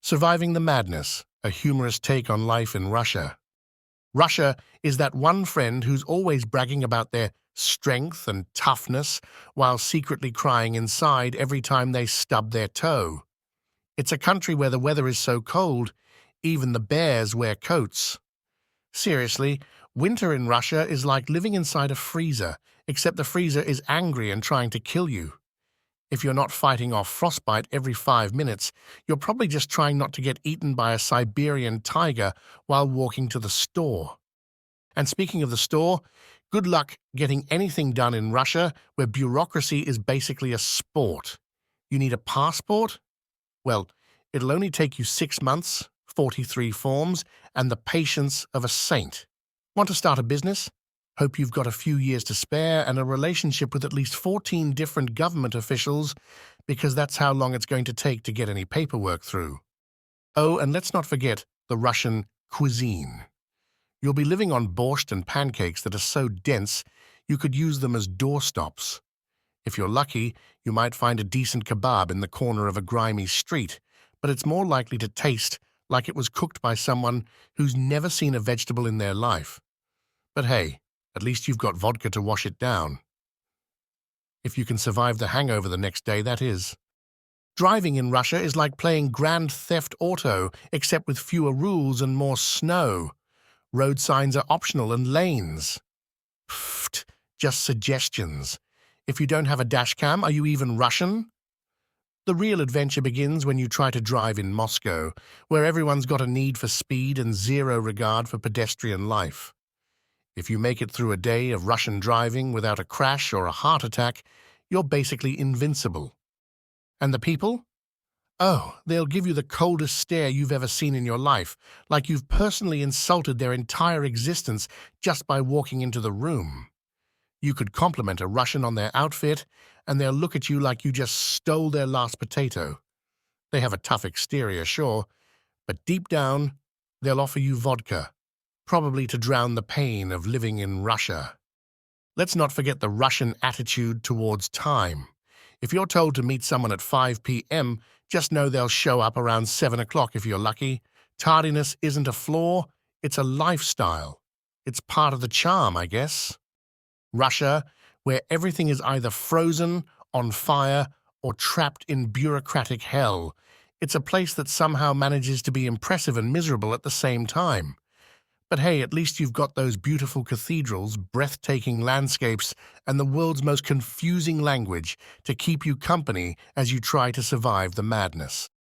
Surviving the Madness, a humorous take on life in Russia. Russia is that one friend who's always bragging about their strength and toughness while secretly crying inside every time they stub their toe. It's a country where the weather is so cold, even the bears wear coats. Seriously, winter in Russia is like living inside a freezer, except the freezer is angry and trying to kill you. If you're not fighting off frostbite every 5 minutes, you're probably just trying not to get eaten by a Siberian tiger while walking to the store. And speaking of the store, good luck getting anything done in Russia where bureaucracy is basically a sport. You need a passport? Well, it'll only take you 6 months, 43 forms, and the patience of a saint. Want to start a business? Hope you've got a few years to spare and a relationship with at least 14 different government officials, because that's how long it's going to take to get any paperwork through. Oh, and let's not forget the Russian cuisine. You'll be living on borscht and pancakes that are so dense you could use them as doorstops. If you're lucky, you might find a decent kebab in the corner of a grimy street, but it's more likely to taste like it was cooked by someone who's never seen a vegetable in their life. But hey, at least you've got vodka to wash it down. If you can survive the hangover the next day, that is. Driving in Russia is like playing Grand Theft Auto, except with fewer rules and more snow. Road signs are optional and lanes. Pfft, just suggestions. If you don't have a dashcam, are you even Russian? The real adventure begins when you try to drive in Moscow, where everyone's got a need for speed and zero regard for pedestrian life. If you make it through a day of Russian driving without a crash or a heart attack, you're basically invincible. And the people? Oh, they'll give you the coldest stare you've ever seen in your life, like you've personally insulted their entire existence just by walking into the room. You could compliment a Russian on their outfit, and they'll look at you like you just stole their last potato. They have a tough exterior, sure, but deep down, they'll offer you vodka, probably to drown the pain of living in Russia. Let's not forget the Russian attitude towards time. If you're told to meet someone at 5 p.m., just know they'll show up around 7 o'clock if you're lucky. Tardiness isn't a flaw, it's a lifestyle. It's part of the charm, I guess. Russia, where everything is either frozen, on fire, or trapped in bureaucratic hell. It's a place that somehow manages to be impressive and miserable at the same time. But hey, at least you've got those beautiful cathedrals, breathtaking landscapes, and the world's most confusing language to keep you company as you try to survive the madness.